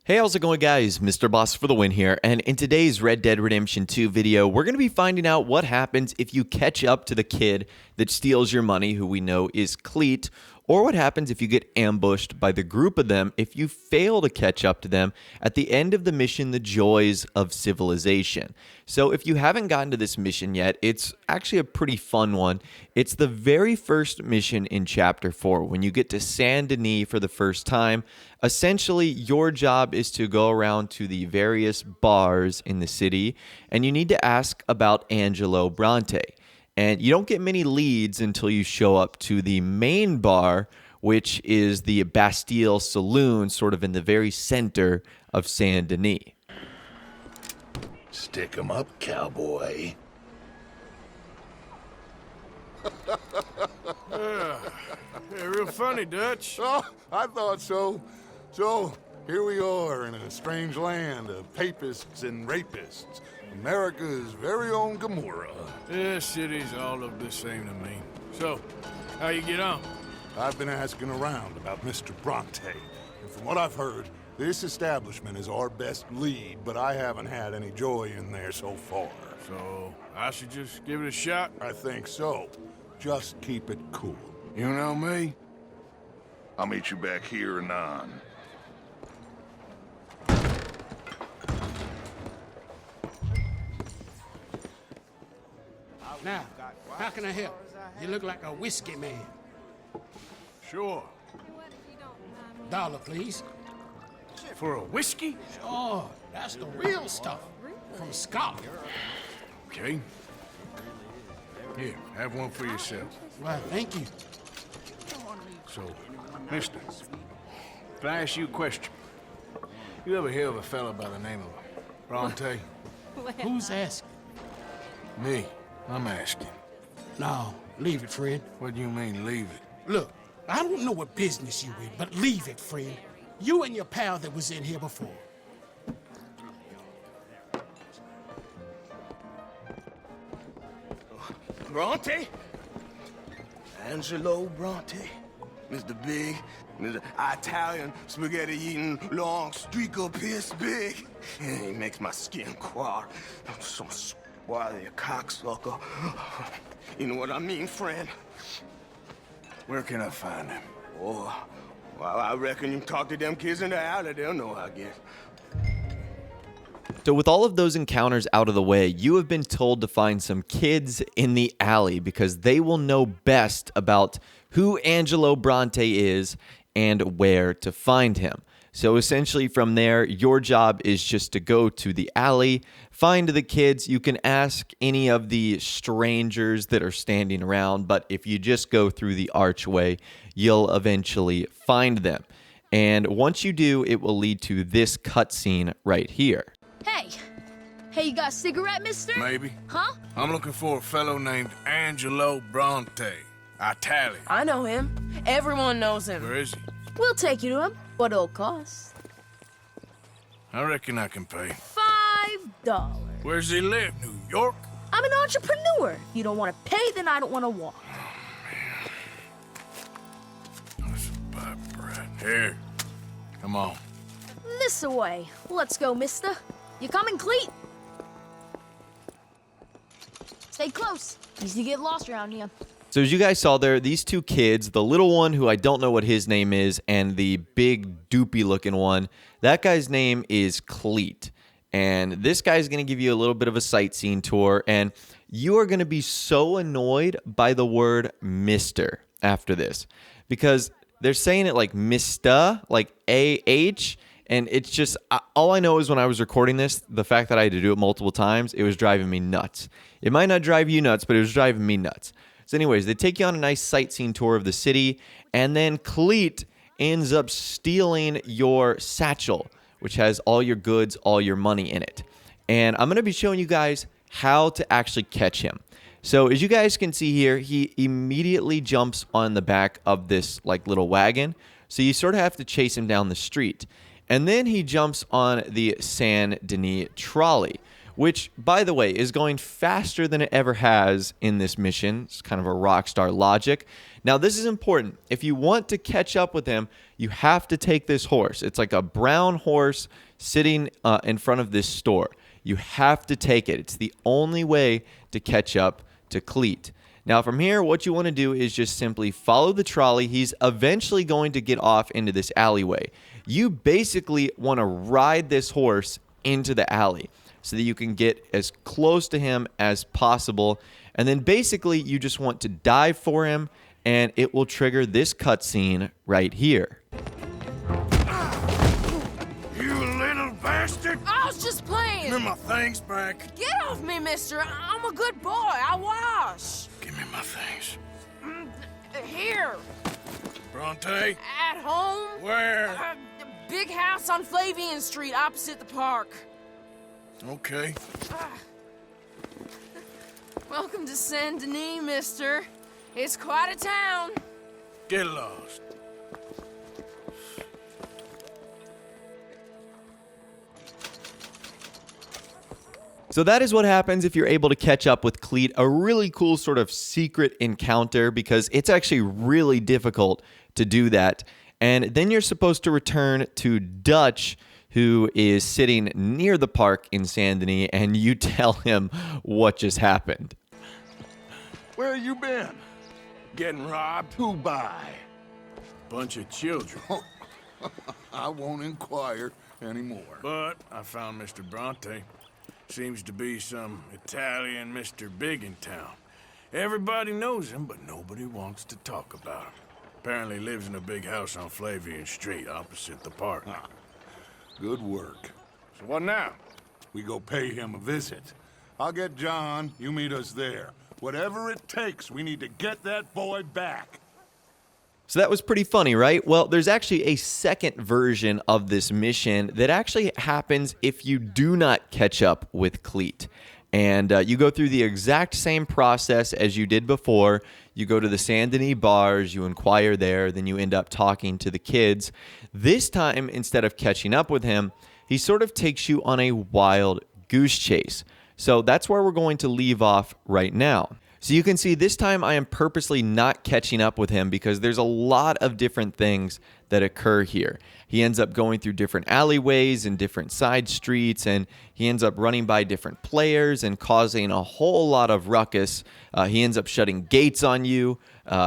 Hey, how's it going, guys? Mr. Boss for the win here, and in today's Red Dead Redemption 2 video, we're going to be finding out what happens if you catch up to the kid that steals your money, who we know is Cleet, or what happens if you get ambushed by the group of them if you fail to catch up to them at the end of the mission, The Joys of Civilization. So if you haven't gotten to this mission yet, it's actually a pretty fun one. It's the very first mission in Chapter 4, when you get to Saint Denis for the first time. Essentially, your job is to go around to the various bars in the city, and you need to ask about Angelo Bronte. And you don't get many leads until you show up to the main bar, which is the Bastille Saloon, sort of in the very center of Saint Denis. Stick 'em up, cowboy. Yeah, real funny, Dutch. Oh, I thought so. So, here we are in a strange land of papists and rapists. America's very own Gomorrah. Yeah, cities all look the same to me. So, how you get on? I've been asking around about Mr. Bronte, and from what I've heard, this establishment is our best lead, but I haven't had any joy in there so far. So, I should just give it a shot? I think so. Just keep it cool. You know me? I'll meet you back here anon. Now, how can I help? You look like a whiskey man. Sure. Dollar, please. For a whiskey? Sure, that's the real stuff. From Scotland. Okay. Here, have one for yourself. Well, thank you. So, mister, can I ask you a question? You ever hear of a fella by the name of Bronte? Who's asking? Me. I'm asking. No, leave it, friend. What do you mean, leave it? Look, I don't know what business you in, but leave it, friend. You and your pal that was in here before. Bronte? Angelo Bronte? Mr. Big, Mr. Italian, spaghetti-eating, long streaker piss big. He makes my skin crawl. I'm so swarthy, a cocksucker. You know what I mean, friend? Where can I find him? Oh, well, I reckon you talk to them kids in the alley, they'll know, I guess. So with all of those encounters out of the way, you have been told to find some kids in the alley because they will know best about who Angelo Bronte is and where to find him. So essentially from there, your job is just to go to the alley, find the kids. You can ask any of the strangers that are standing around, but if you just go through the archway, you'll eventually find them. And once you do, it will lead to this cutscene right here. Hey, you got a cigarette, mister? Maybe. Huh? I'm looking for a fellow named Angelo Bronte. Italian. I know him. Everyone knows him. Where is he? We'll take you to him. What it'll cost? I reckon I can pay. $5. Where's he live? New York? I'm an entrepreneur. If you don't want to pay, then I don't want to walk. That's a bad brat. Here. Come on. This away. Let's go, mister. You coming, Cleet? Stay close. Easy to get lost around here. So as you guys saw there, these two kids, the little one who I don't know what his name is, and the big doopy looking one, that guy's name is Cleet. And this guy's going to give you a little bit of a sightseeing tour, and you are going to be so annoyed by the word Mr. after this, because they're saying it like Mista, like A-H, and it's just, all I know is when I was recording this, the fact that I had to do it multiple times, it was driving me nuts. It might not drive you nuts, but it was driving me nuts. So anyways, they take you on a nice sightseeing tour of the city, and then Cleet ends up stealing your satchel, which has all your goods, all your money in it. And I'm going to be showing you guys how to actually catch him. So as you guys can see here, he immediately jumps on the back of this like little wagon. So you sort of have to chase him down the street. And then he jumps on the Saint Denis trolley, which, by the way, is going faster than it ever has in this mission. It's kind of a Rockstar logic. Now, this is important. If you want to catch up with him, you have to take this horse. It's like a brown horse sitting in front of this store. You have to take it. It's the only way to catch up to Cleet. Now, from here, what you want to do is just simply follow the trolley. He's eventually going to get off into this alleyway. You basically want to ride this horse into the alley so that you can get as close to him as possible. And then basically you just want to dive for him, and it will trigger this cutscene right here. You little bastard! I was just playing. Give me my things back. Get off me, mister. I'm a good boy. I wash. Give me my things. Here. Bronte? At home. Where? The big house on Flavian Street opposite the park. Okay. Welcome to Saint Denis, mister. It's quite a town. Get lost. So that is what happens if you're able to catch up with Cleet. A really cool sort of secret encounter, because it's actually really difficult to do that. And then you're supposed to return to Dutch, who is sitting near the park in Saint Denis, and you tell him what just happened. Where you been? Getting robbed? Who by? Bunch of children. I won't inquire anymore. But I found Mr. Bronte. Seems to be some Italian Mr. Big in town. Everybody knows him, but nobody wants to talk about him. Apparently lives in a big house on Flavian Street opposite the park. Good work. So what now? We go pay him a visit. I'll get John, you meet us there. Whatever it takes, we need to get that boy back. So that was pretty funny, right? Well, there's actually a second version of this mission that actually happens if you do not catch up with Cleet. And you go through the exact same process as you did before. You go to the Saint Denis bars, you inquire there, then you end up talking to the kids. This time, instead of catching up with him, he sort of takes you on a wild goose chase. So that's where we're going to leave off right now. So you can see this time I am purposely not catching up with him because there's a lot of different things that occur here. He ends up going through different alleyways and different side streets, and he ends up running by different players and causing a whole lot of ruckus. He ends up shutting gates on you.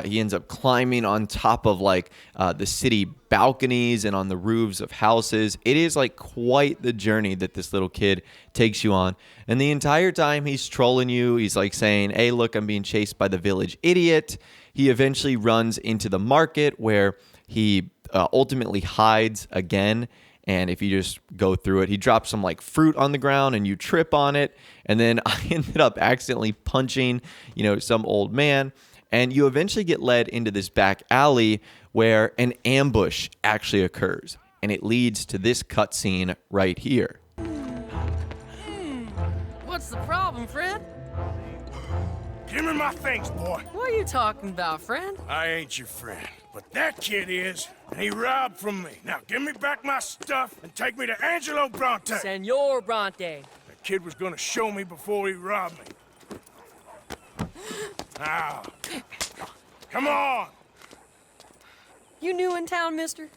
He ends up climbing on top of the city balconies and on the roofs of houses. It is like quite the journey that this little kid takes you on. And the entire time he's trolling you, he's like saying, "Hey, look, I'm being chased by the village idiot." He eventually runs into the market where he ultimately hides again. And if you just go through it, he drops some fruit on the ground and you trip on it. And then I ended up accidentally punching, some old man. And you eventually get led into this back alley where an ambush actually occurs. And it leads to this cutscene right here. What's the problem, friend? Give me my things, boy. What are you talking about, friend? I ain't your friend, but that kid is, and he robbed from me. Now give me back my stuff and take me to Angelo Bronte. Senor Bronte. That kid was gonna show me before he robbed me. Now, come on. You new in town, mister?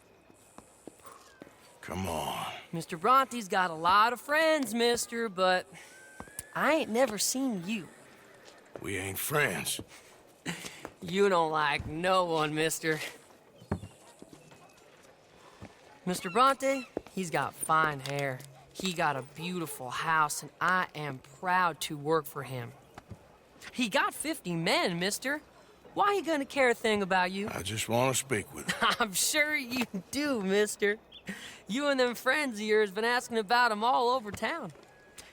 Come on. Mr. Bronte's got a lot of friends, mister, but I ain't never seen you. We ain't friends. You don't like no one, mister. Mr. Bronte, he's got fine hair. He got a beautiful house, and I am proud to work for him. He got 50 men, mister. Why he gonna care a thing about you? I just want to speak with him. I'm sure you do, mister. You and them friends of yours been asking about him all over town.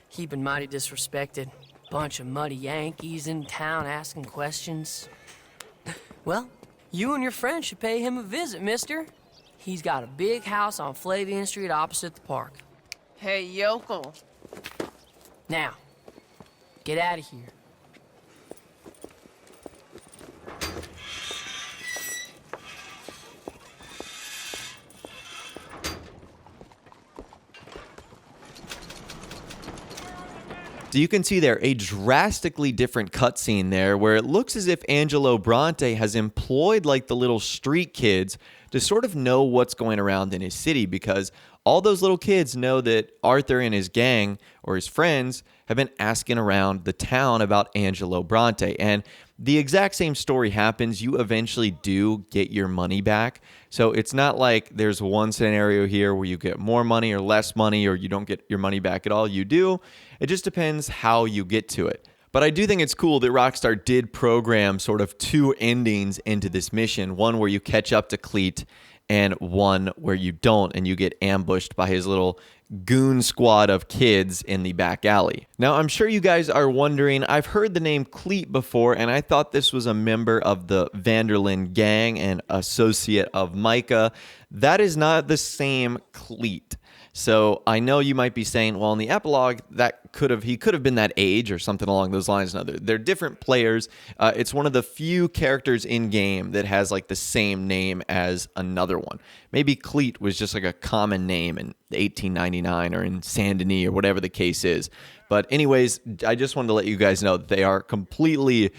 He been mighty disrespected. Bunch of muddy Yankees in town asking questions. Well, you and your friend should pay him a visit, mister. He's got a big house on Flavian Street opposite the park. Hey, yokel. Now, get out of here. So you can see there a drastically different cutscene there where it looks as if Angelo Bronte has employed like the little street kids to sort of know what's going around in his city, because all those little kids know that Arthur and his gang or his friends have been asking around the town about Angelo Bronte. And the exact same story happens. You eventually do get your money back. So it's not like there's one scenario here where you get more money or less money, or you don't get your money back at all. You do. It just depends how you get to it. But I do think it's cool that Rockstar did program sort of two endings into this mission. One where you catch up to Cleet, and one where you don't, and you get ambushed by his little goon squad of kids in the back alley. Now, I'm sure you guys are wondering, I've heard the name Cleet before, and I thought this was a member of the Vanderlyn gang and associate of Micah. That is not the same Cleet. So I know you might be saying, well, in the epilogue, he could have been that age or something along those lines. No, they're different players. It's one of the few characters in game that has like the same name as another one. Maybe Cleet was just like a common name in 1899 or in Saint Denis or whatever the case is. But anyways, I just wanted to let you guys know that they are completely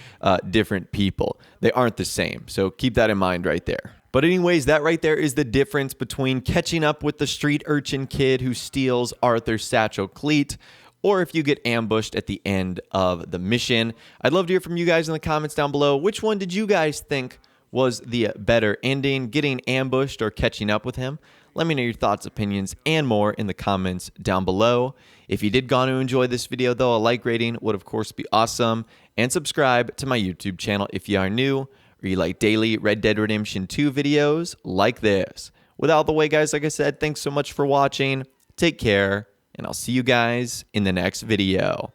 different people. They aren't the same. So keep that in mind right there. But anyways, that right there is the difference between catching up with the street urchin kid who steals Arthur's satchel Cleet, or if you get ambushed at the end of the mission. I'd love to hear from you guys in the comments down below. Which one did you guys think was the better ending, getting ambushed or catching up with him? Let me know your thoughts, opinions, and more in the comments down below. If you did go on to enjoy this video, though, a like rating would, of course, be awesome. And subscribe to my YouTube channel if you are new, or you like daily Red Dead Redemption 2 videos like this. With all the way, guys, like I said, thanks so much for watching. Take care, and I'll see you guys in the next video.